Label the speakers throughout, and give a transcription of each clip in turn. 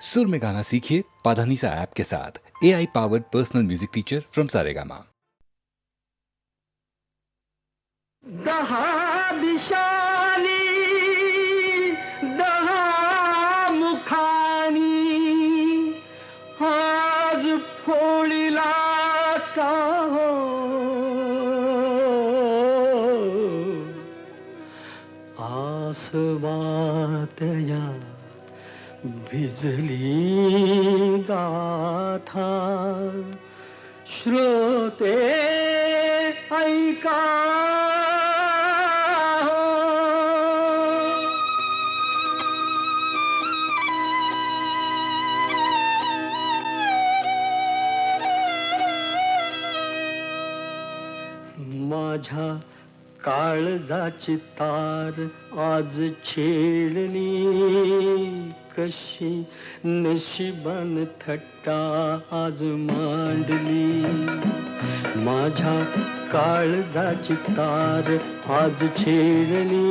Speaker 1: सुर में गाना सीखिए पाधानीसा ऐप के साथ। AI powered personal music teacher from Saregama.
Speaker 2: 10 Dishani 10 Mukhani आज फोळीला का हो आसवातया भिजली गाथा श्रोते ऐका माझ्या काळजाची तार आज छेडली कशी नशिबान थट्टा आज मांडली माझ्या काळजाची तार आज छेडली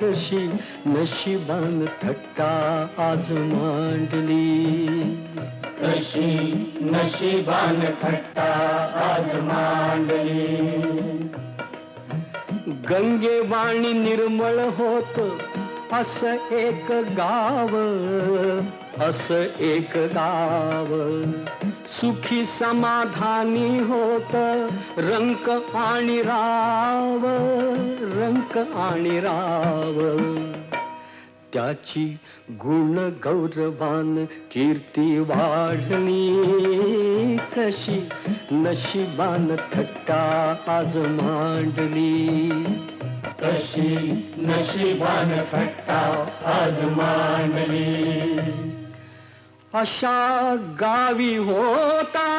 Speaker 2: कशी नशिबान थट्टा आज मांडली कशी नशिबान थट्टा आज मांडली गंगेवाणी निर्मळ होत असं एक गाव सुखी समाधानी होत रंक आणि राव त्याची गुण गौरवान कीर्ती वाढली कशी नशिबान थट्टा आज मांडली कशी नशिबान थट्टा आज मांडली अशा गावी होता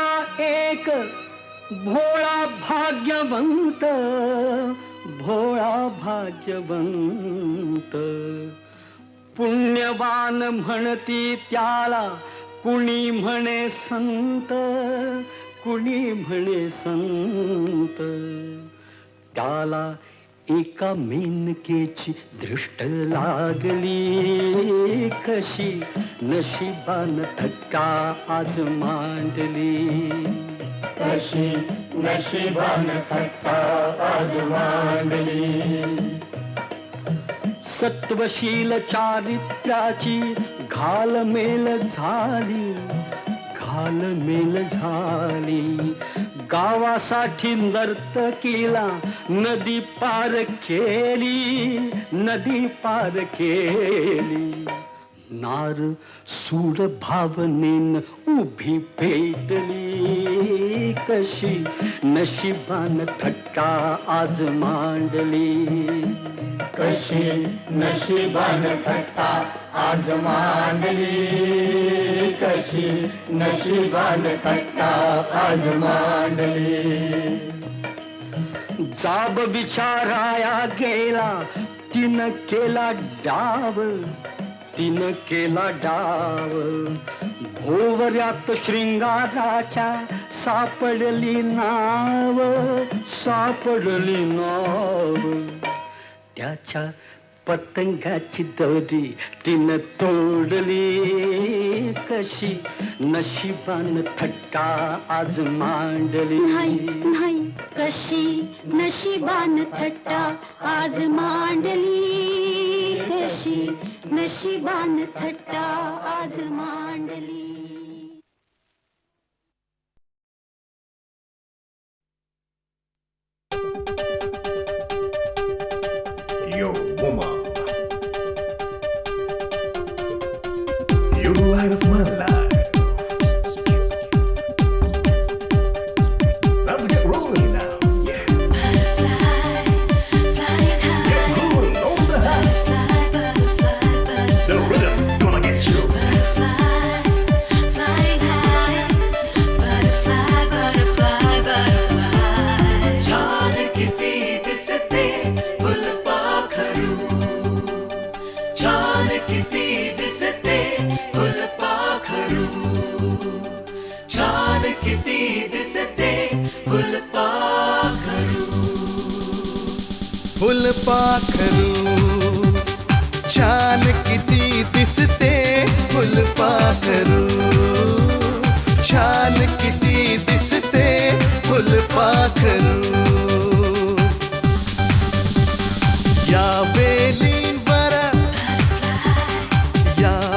Speaker 2: एक भोळा भाग्यवंत पुण्यवान म्हणती त्याला कुणी म्हणे संत त्याला एका मेनकेची दृष्ट लागली कशी नशिबान थट्टा आज मांडली कशी नशिबान थट्टा आज मांडली सत्वशील चारित्र्याची घालमेल झाली गावासाठी नर्तकीला नदी पार केली नार सूड भावनेन उभी पेटली कशी नशिबान थट्टा आज मांडली कशी नशिबान थट्टा आज मांडली कशी नशिबान थट्टा आज मांडली जाब विचाराया गेला तिनं केला डाव भोवऱ्यात श्रृंगाराच्या सापडली नाव त्याच्या पतंगाची दोरी तिनं तोडली कशी नशिबान थट्टा आज मांडली
Speaker 3: नाही कशी नशिबान थट्टा आज मांडली कशी नशिबान थट्टा आज मांडली
Speaker 4: Yo, woman. You're the light of my life. Now we get rolling now. Yeah.
Speaker 5: Butterfly, flying high.
Speaker 4: Get rolling on the high.
Speaker 5: Butterfly, butterfly, butterfly.
Speaker 4: The rhythm's gonna get you.
Speaker 5: Butterfly, flying high. Butterfly, butterfly, butterfly. चाँद की दीद से ते फूल पाखरू. चाँद की दीद से ते फूल पाखरू. चाँद की दीद से ते फूल पाखरू.
Speaker 6: फुलपाखरू छान किती दिसते फुल फुलपाखरू या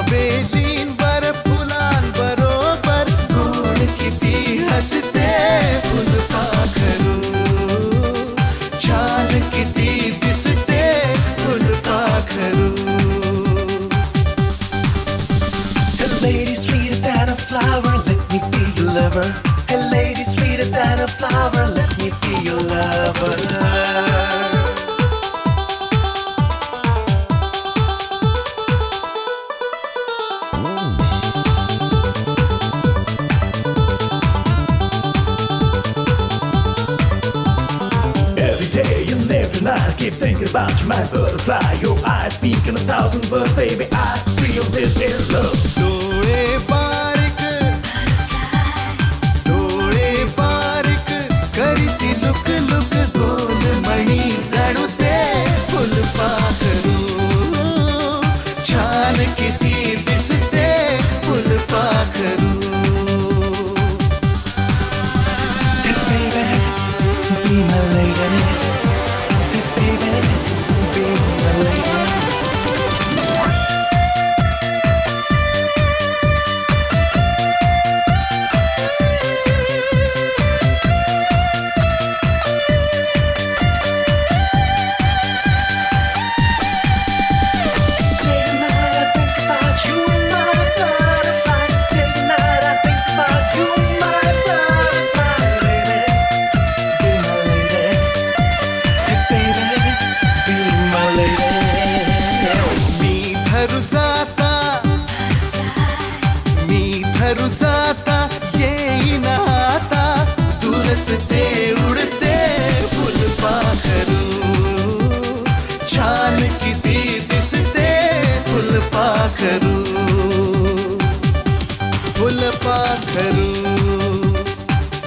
Speaker 6: वेलींवर फुलांबरोबर कोण किती हसते फुलपाखरू छान किती दिसते फुलपाखरू Hey lady sweeter than a flower, let me be your lover. Hey lady sweeter than a flower, let me be your lover.
Speaker 4: Every day and every night I keep thinking about you, my butterfly. Your eyes speak in 1,000 words, baby. I feel this is love.
Speaker 6: डोळे बारीक करीती look look गोल मणी जणू ते फुलपाखरू छान किती दिसते फुलपाखरू Hey baby, be my lady. Hey baby, be my lady. Day and night I think about you, my butterfly. Day and night I think about you, my butterfly. Baby, be my lady. Hey baby, be my lady. मी धरू जाता येईन आता दूरच ते उडते फुलपाखरू छान किती दिसते फुलपाखरू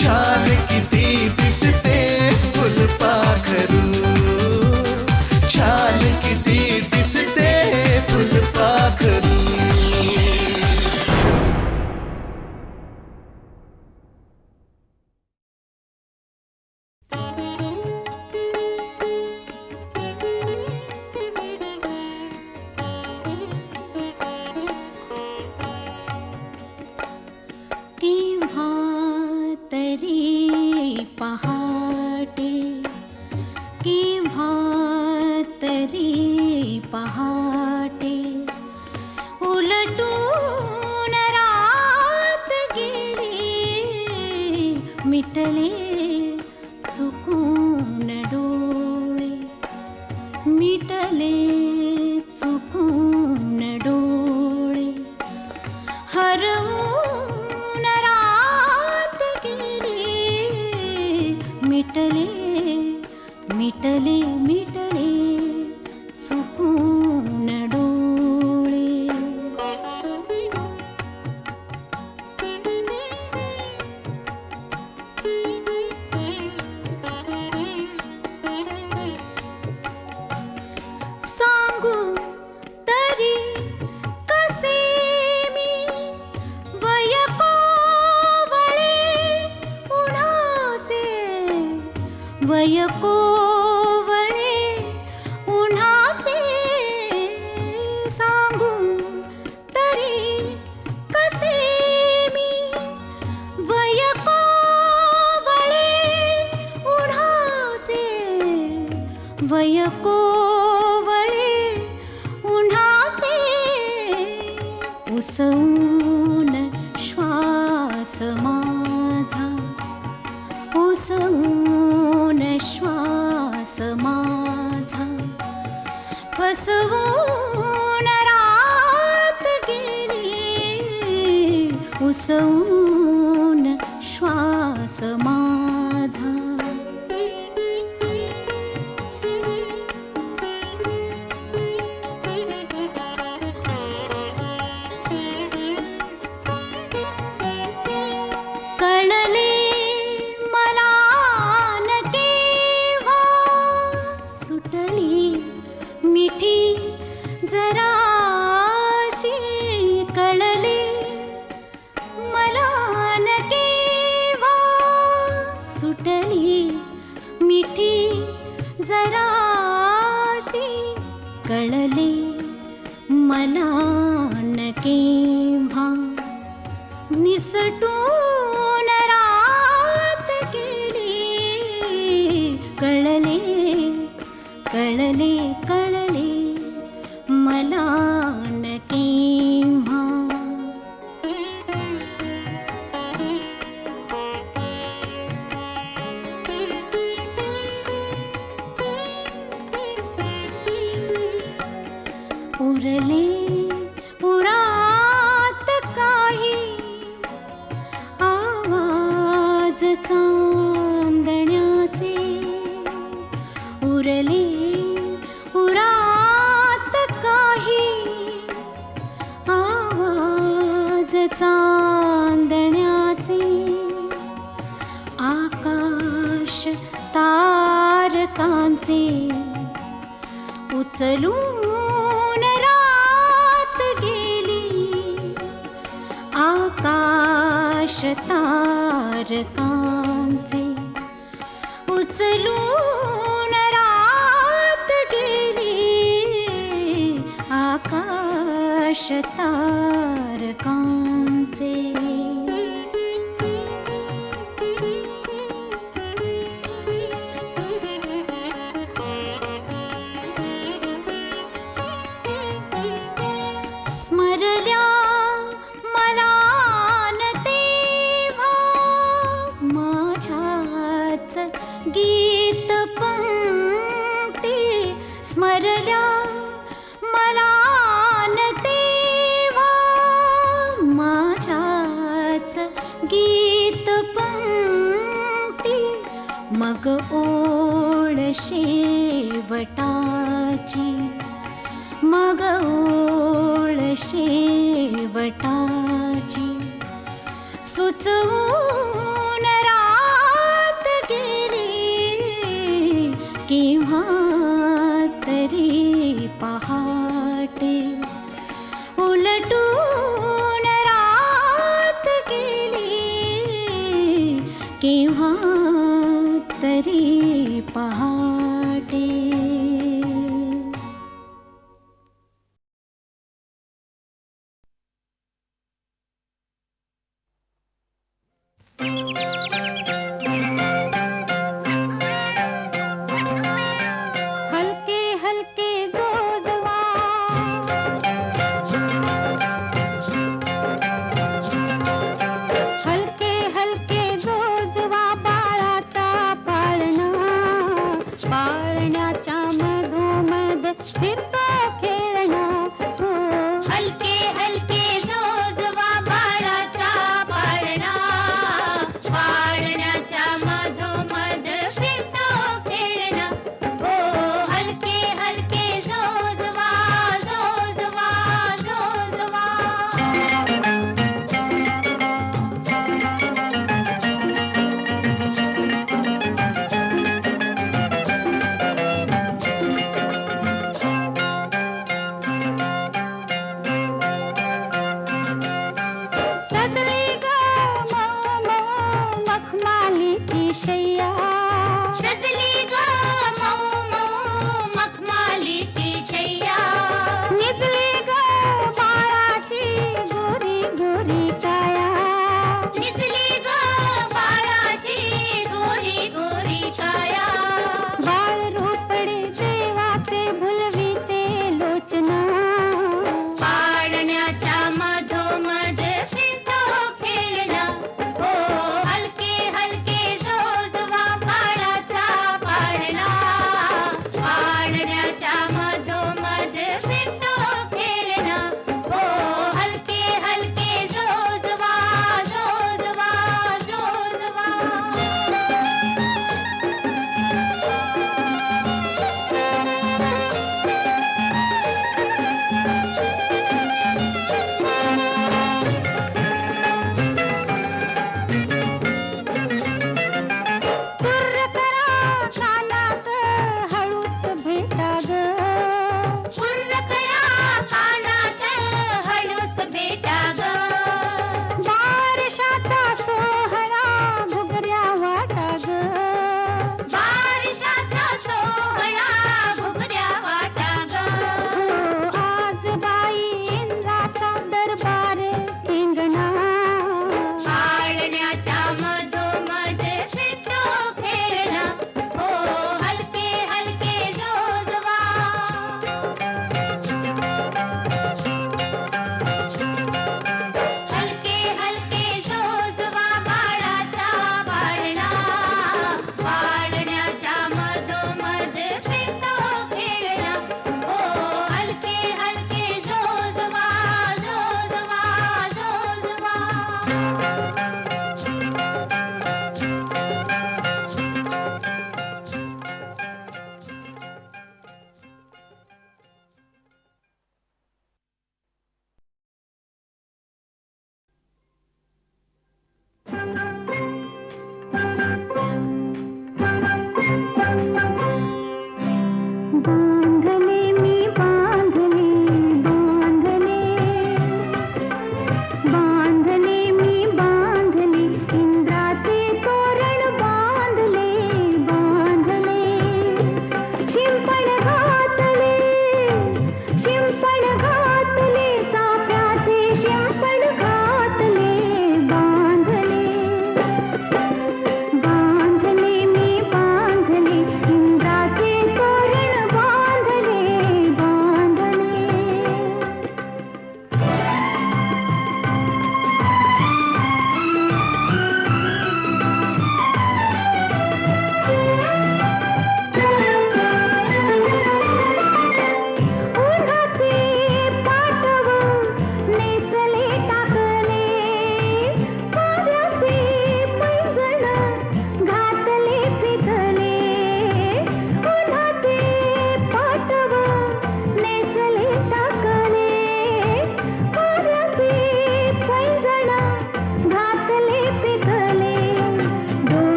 Speaker 6: छान किती दिसते फुलपाखरू छान किती दिसते फुलपाखरू
Speaker 3: केव्हा तरी पहाटे केव्हा तरी पहाटे उलटून रात गेली मिटले चुकून डोळे मिटले चुकून डोळे हरवून रात गेली मिटले मिटले मिटले चुकून डोळे सांगू तरी कसे मी वय कोवळे उन्हाचे वय कोवळे उन्हाचे सांगू तरी कसे मी वय कोवळे उन्हाचे वय कोवळे उन्हाचे उसवून श्वास माझा उसवून श्वास माझा फसवून रात गेली उसवून श्वास माझा कळले मला न केव्हा सुटली मिठी जराशी कळले मला न केव्हा सुटली जराशी कळले मला न केव्हा निसटून रात गेली कळले कळले कळले मला न केव्हा उरले उरात काही आवाज चांदण्याचे उरले उरात काही आवाज चांदण्याचे आकाश तारकांचे उचलून रात गेली आकाश तारकांचे उचलून रात गेली आकाश तारकांचे स्मरल्या मला न तेव्हा माझ्याच गीत पंक्ती स्मरल्या मला न तेव्हा माझ्याच गीत पंक्ती मग ओळ शेवटाची मग ओळ शेवटाची सुचवून रात गेली केव्हा तरी पहाटे उलटून रात गेली केव्हा तरी पहाटे हलके हलके जोजवा हलके हलके जोजवा बाळाचा पाळणा पाळण्याच्या मधोमध फिरतो खेळणा हो. हलके हलके जोजवा बाळाचा पाळणा पाळण्याच्या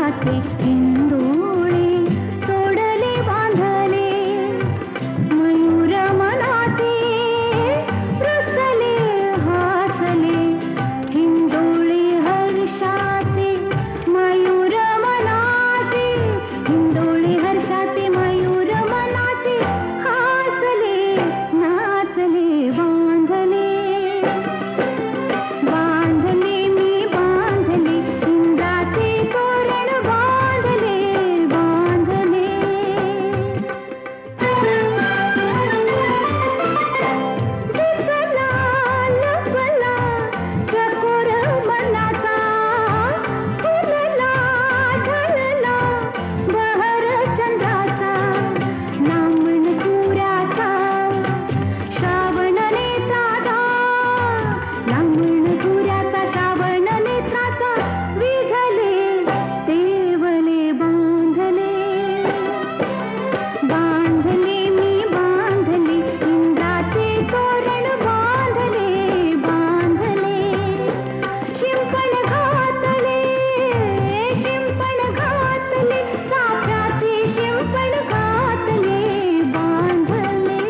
Speaker 3: हर्षाचे हिंदोळे सोडले बांधले मयूर मनाचे रसले हासले हिंदोळे हर्षाचे मयूर मनाचे हिंदोळे हर्षाचे मयूर मनाचे हासले नाचले बांधले बांधले मी बांधले इंदाचे तोरण बांधले बांधले दिसला लपला चकोर मनाचा फुलला ढळला बहर चंद्राचा लांबण सूर्याचा श्रावण नेत्राचा लांबण सूर्याचा श्रावण नेत्राचा विझले देवले बांधले बांधले मी बांधले इंदाचे तोरण बांधले बांधले शिंपण घातले चाफ्याचे शिंपण घातले बांधले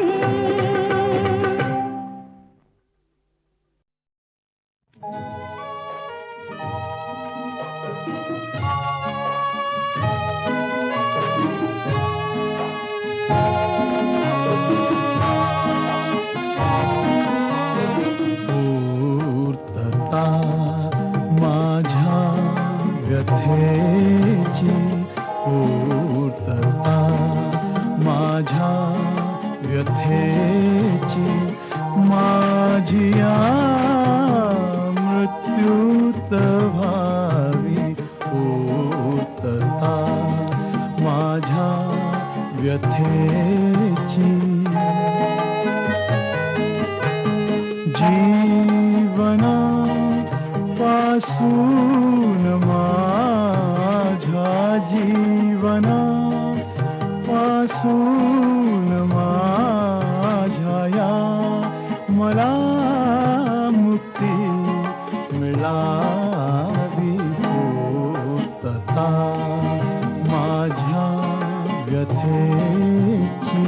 Speaker 7: पूर्तता माझ्या व्यथेची पूर्तता माझ्या व्यथेची माझी या मृत्यूत व्हावी पूर्तता माझ्या व्यथेची जीवना पासून माझ्या जीवना पासून माझ्या या मला मुक्ती मिळावी पूर्तता माझ्या व्यथेची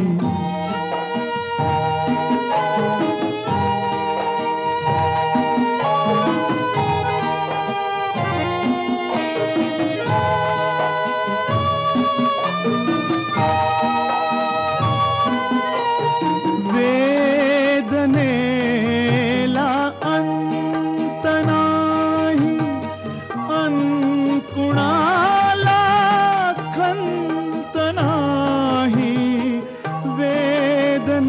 Speaker 7: वेदनेला अंत नाही अन कुणाला खंत नाही वेदनेला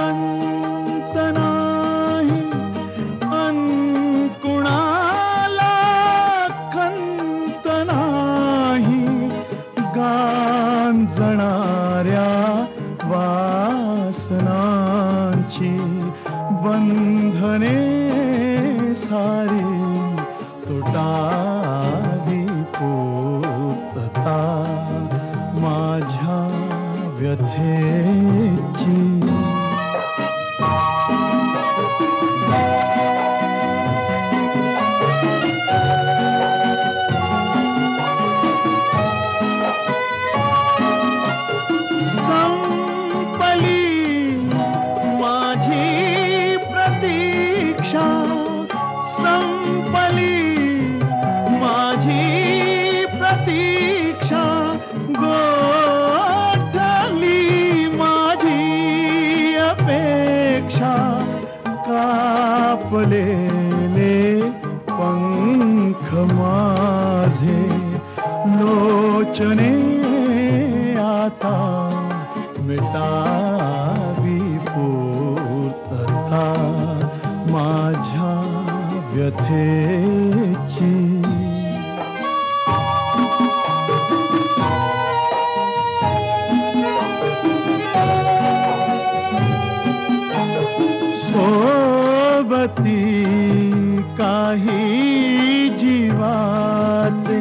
Speaker 7: अंत नाही अन कुणाला खंत नाही गांजणाऱ्या वासनांची बंधने सारी तुटावी पूर्तता माझ्या व्यथेची कापलेले पंख माझे लोचने आता मिटावी पूर्तता माझ्या व्यथेची सोबती काही जीवाचे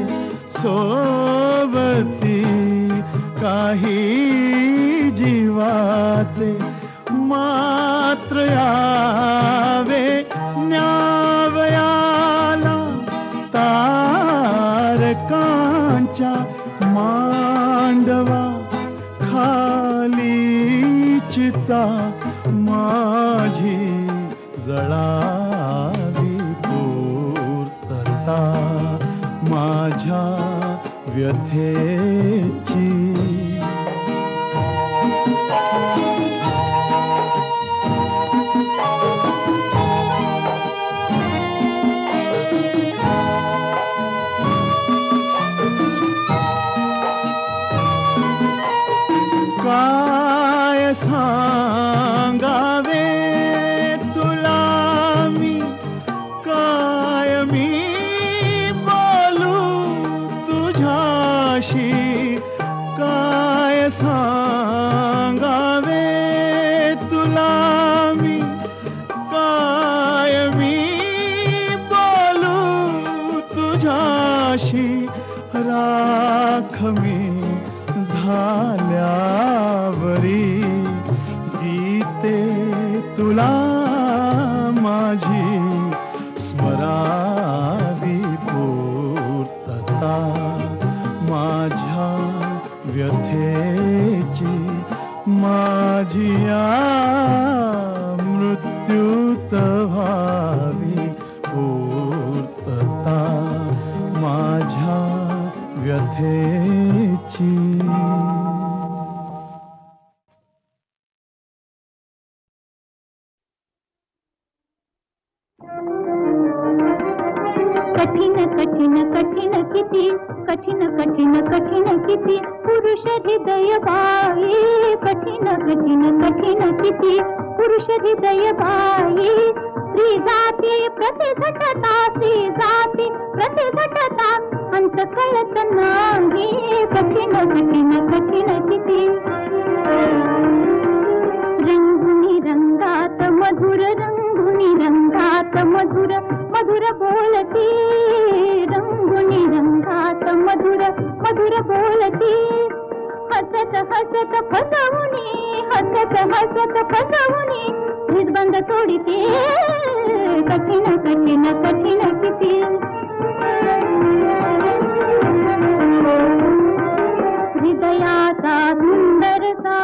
Speaker 7: सोबती काही जीवाचे मात्र यावे न्यावयाला तार एकमेकांच्या मांडवा खाली चिता माझी जळावी पूर्तता माझ्या व्यथेची. काय सांगावे तुला मी, काय मी बोलू तुझ्याशी, काय सांगावे तुला मी, काय मी बोलू तुझ्याशी. राख मी झाल्यावरी गीते तुला माझी स्मरावी पूर्तता माझ्या व्यथेची. माझी या मृत्यूत व्हावी पूर्तता माझ्या व्यथेची.
Speaker 3: कठीण कठीण कठीण किती, कठीण कठीण कठीण किती पुरुष हृदय बाई. कठीण कठीण कठीण किती पुरुष हृदय बाई. स्त्री जाती प्रतिझटता, स्त्री जाती प्रतिझटता अंत कळत नाही. कठीण कठीण कठीण किती रंगुनी रंगात मधुर, रंगुनी रंगात मधुर मधुर बोलती. रंगुनी रंगात मधुर मधुर बोलती. हसत हसत फसवुनी, हसत हसत फसवुनी हृदबंध तोडिते. कठीण कठीण कठीण किती हृदयाचा सुंदरता,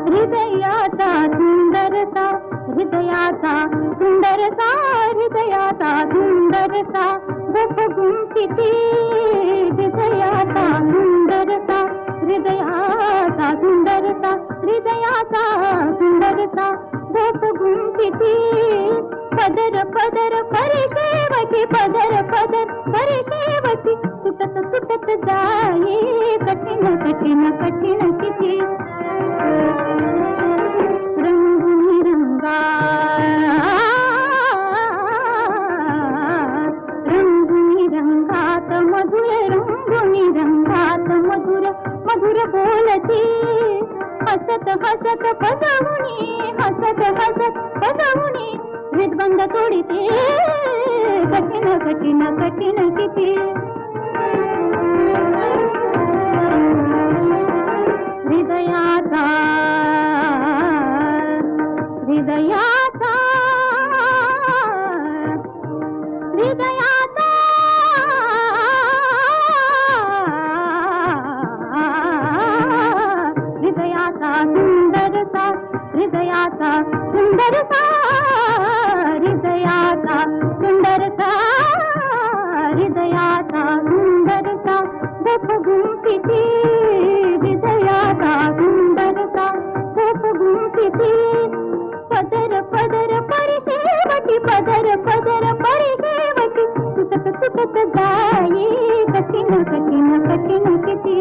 Speaker 3: हृदयाचा सुंदरता, हृदयाचा सुंदरता, हृदयाचा सुंदरता गोप गुंफिती. हृदयाचा सुंदरता, हृदयाचा सुंदरता, हृदयाचा सुंदरता गोप गुंफिती. पदर पदर परिसेवकी, पदर पदर परिसेवकी सुटत सुटत जाई. कठीण कठीण कठीण किती रंगुनी रंगा, रंगुनी रंगात मधुर, रंगुनी रंगात मधुर मधुर बोलती. हसत हसत फसवुनी, हसत हसत फसवुनी हृदबंध तोडिते. कठीण कठीण कठीण किती हृदयाचा, हृदयाचा, हृदयाचा, हृदयाचा सुंदरता, हृदयाचा सुंदरता, हृदयाचा सुंदरता, हृदयाचा सुंदरता गोप गुंफिती. हृदयाचा सुंदरता गोप गुंफिती. पदर पदर परिसेवकी, पदर पदर परिसेवकी सुटत सुटत जाई. कठीण कठीण कठीण किती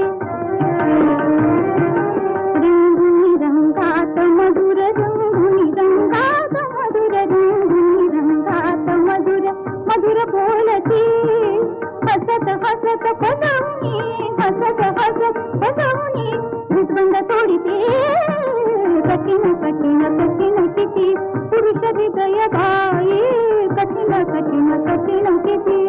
Speaker 3: रंगुनी रंगात मधुर, रंगुनी रंगात मधुर, रंगुनी रंगात मधुर मधुर बोलती. हसत हसत फसवुनी, हसत हसत फसवुनी हृदबंध तोडिते. कठीण कठीण कठीण किती पुरुष हृदय बाई. कठीण कठीण कठीण किती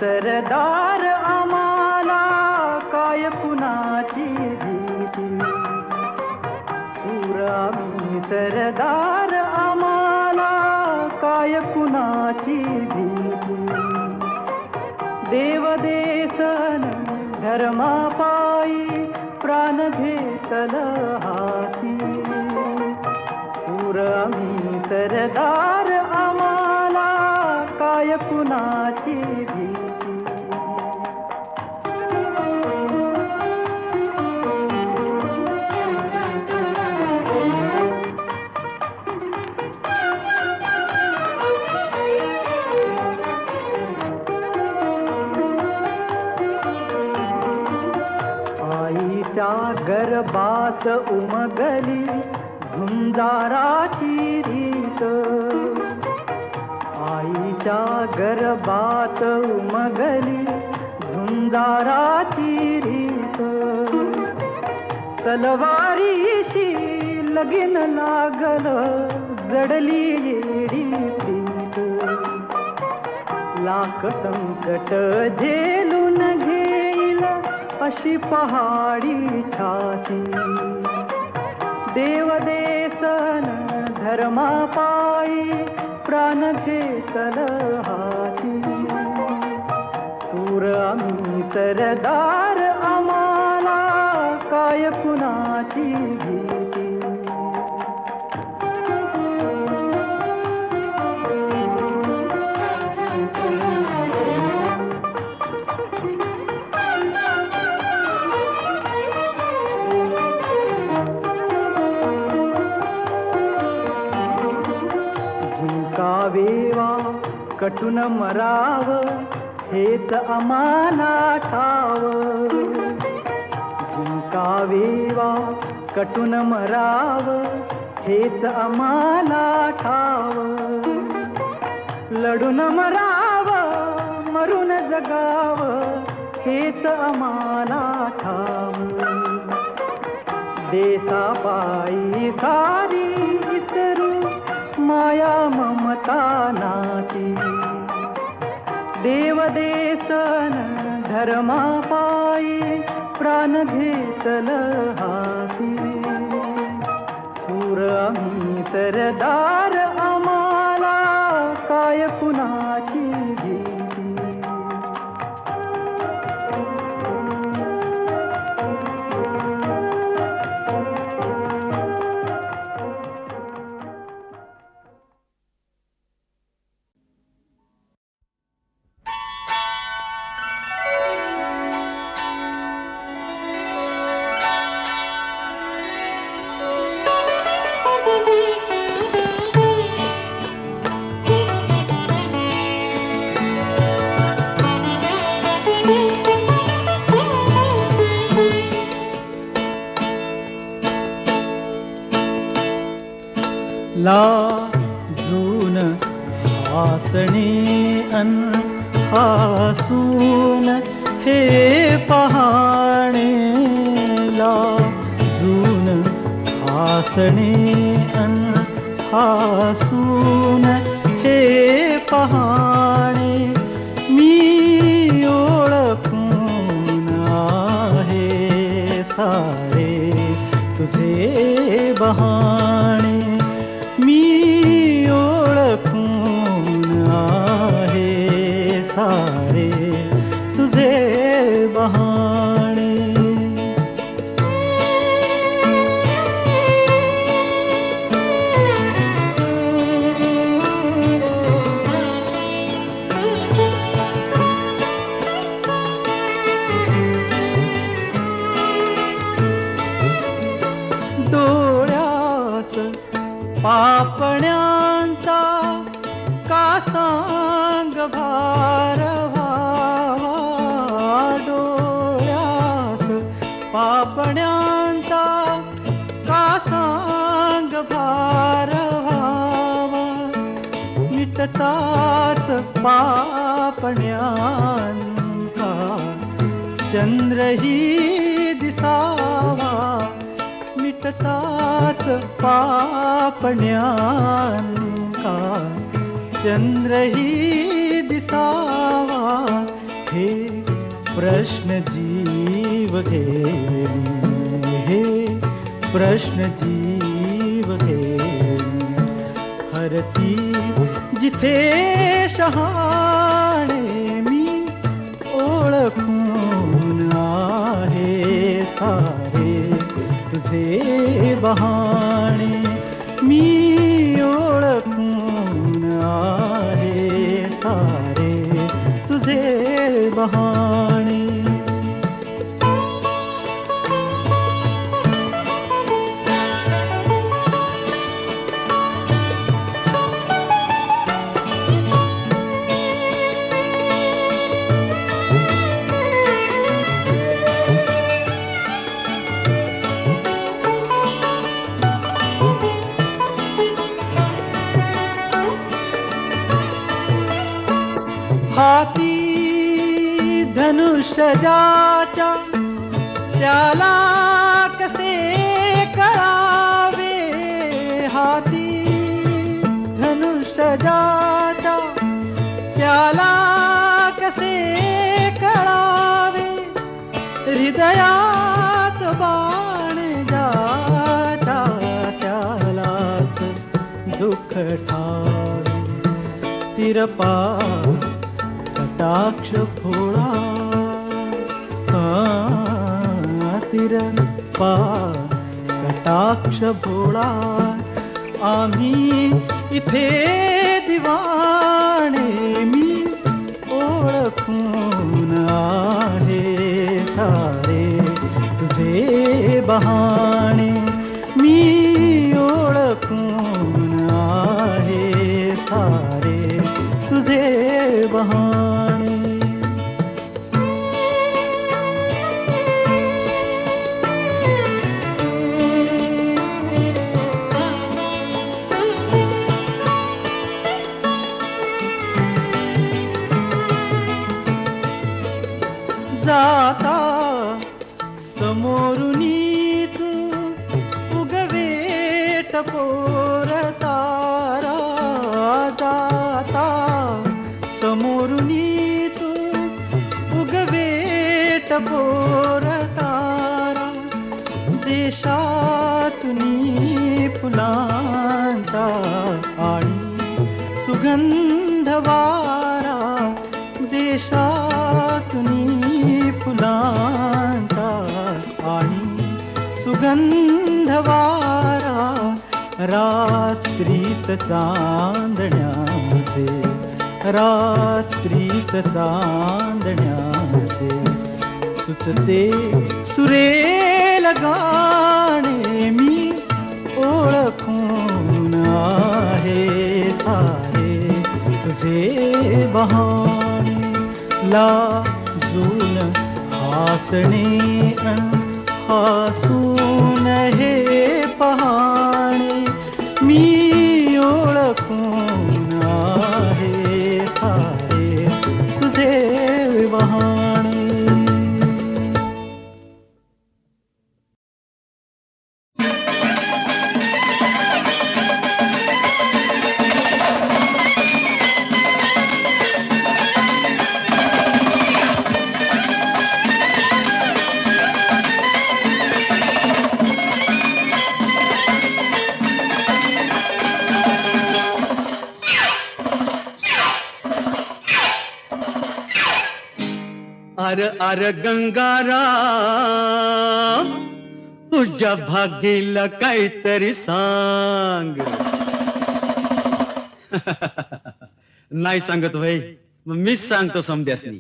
Speaker 2: सरदार आम्हाला काय कुणाची भीती सूर आम्ही सरदार आम्हाला काय कुणाची भीती देव देसन धर्मापायी प्राण घेतल हाती सूर आम्ही सरदार आम्हाला काय कुणाची भीती आईच्या गर्भात उमगली झुंजाराची रीत आईच्या गर्भात उमगली झुंजाराची रीत तलवारीशी लगीन लागल जडली येडी प्रीत लाख संकट झेलून घेईल अशी पहाडी छाती देव देसन धर्मापायी प्राण घेतल हाती सूर आम्ही सरदार आम्हाला काय कुणाची भीती झुंकावेवा कटून मराव हेच आम्हाला ठाव झुंकावेवा कटून मराव हेच आम्हाला ठाव लढून मराव मरून जगाव हेच आम्हाला ठाव देशापायी सारी विसरू माया ममता नाती देव देसन धर्मापायी प्राण घेतल हाती सूर आम्ही सरदार आम्हाला काय कुणाची भीती
Speaker 7: लाजून हासणे अन हासून हे पहाणे लाजून हासणे अन हासून हे पहाणे मी ओळखून आहे सारे तुझे बहाणे मी ओळखून आहे सारे तुझे बहाणे डोळ्यास पापण्यांचा का सांग भार व्हावा डोळ्यास पापण्यांचा का सांग भार व्हावा मिटताच पापण्यांका चंद्रही दिसावा मिटताच पापण्यांका चंद्रही दिसावा हे प्रश्न जीव घेणी, हे प्रश्न जीव घेणी. हरती जिथे शहाणे मी ओळखून आहे सारे तुझे बहाणे. मी ओळखून आहे सारे तुझे बहाणे. हाती धनुष्य ज्याच्या त्याला कसे कळावे. हाती धनुष्य ज्याच्या त्याला कसे कळावे. हृदयात बाण ज्याच्या त्यालाच दुःख ठावे. तिरपा कटाक्ष भोळा, तिरपा कटाक्ष भोळा. आम्ही इथे दिवाणे मी ओळखून आहे सारे तुझे बहाणे. मी ओळखून आहे सारे तुझे बहाणे. जाता समोरुनी तू उगवेट पोर तारा. जाता समोरुनी तू उगवेट पोर तारा. देशातुनी फुलांचा आणि सुगंध वारा. देशातुनी फुलांचा आणि सुगंध वारा. रात्रीस चांदण्याचे, रात्रीस चांदण्याचे सुचते सुरेल गाणे. मी ओळखून आहे सारे तुझे बहाणे. लाजून हासणे हसून हे पहाणे. मी ओळखून आहे सारे तुझे बहाणे.
Speaker 8: अर अर गंगाराम, तुझ्या भागीला काहीतरी सांग. नाही सांगत भाई, मीच सांगतो समध्यासनी.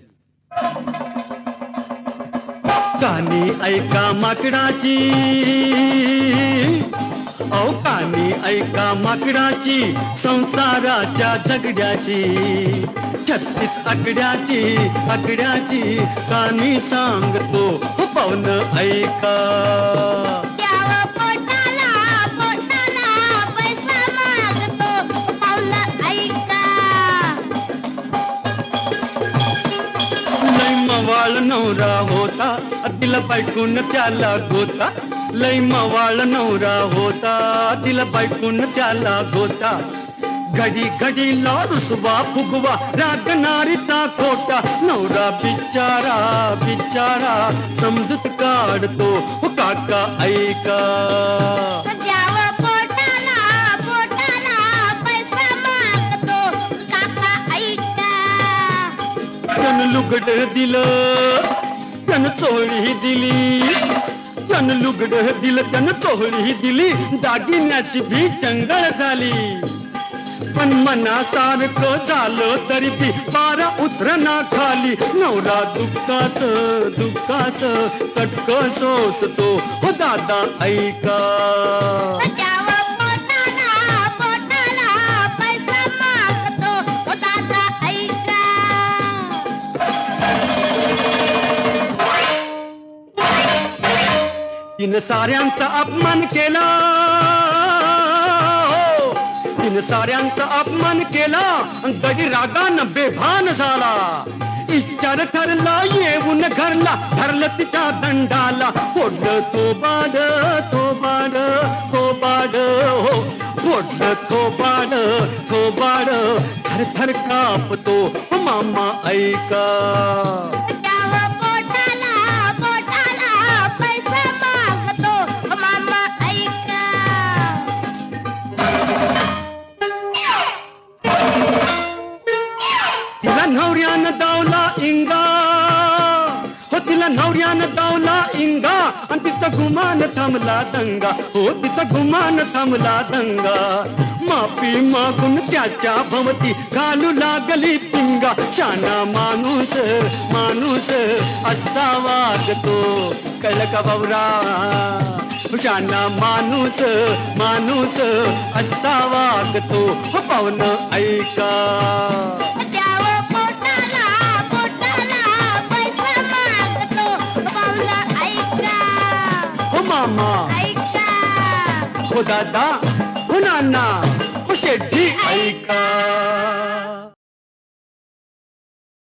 Speaker 8: कानी ऐका माकडाची, औ कानी ऐका माकडाची, संसाराच्या झगड्याची. 36 आकड्याची आकड्याची कानी सांगतो पावन ऐका. लय मवाळ नवरा होता, तिला बायकून त्याला गोता. लय मवाळ नवरा होता, तिला बायकून त्याला गोता. घडी घडीला रुसवा फुगवा रागणारीचा माझा खोटा नवरा बिचारा बिचारा समजूत काढतो हो काका ऐका
Speaker 3: द्यावं पोटाला पोटाला पैसा मागतो काका ऐका
Speaker 8: त्यानं लुगड दिलं त्यानं चोळी दिली त्यानं लुगड दिलं त्यानं चोळी दिली दागिन्याची भी टंगळ झाली पण मनासारखं झालं तरी बी पारा उतरना खाली नवरा दुःखात दुःखात कटक सोसतो हो दादा ऐका
Speaker 3: द्यावं पोटाला पोटाला पैसा मागतो ओ दादा ऐका
Speaker 8: तिनं साऱ्यांचा अपमान केला हो. तिनं साऱ्यांचा अपमान केला गडी रागानं बेभान झाला इच्छार ठरला येऊन घरला धरलं तिच्या दंडाला फोडलं तो बाड हो फोडलं तो बाड थर थर कापतो हो मामा ऐका
Speaker 3: द्यावं पोटाला पोटाला पैसा मागतो ओ मामा ऐका
Speaker 8: तिला नवऱ्यानं दावला इंगा हो तिला नवऱ्यानं दावला इंगा आणि तिचा गुमान थांबला दंगा हो तिचा गुमान थांबला दंगा माफी मागून त्याच्या भवती घालू लागली पिंगा शाना माणूस माणूस असा वागतो कळलं का बाबरा शाना माणूस माणूस असा वागतो हो पाहुणं ऐका
Speaker 3: द्यावं पोटाला पोटाला पैसा मागतो ओ पाहुणा ऐका
Speaker 8: हो मामा
Speaker 3: ऐका
Speaker 8: हो दादा हो नाना हो शेठी ऐका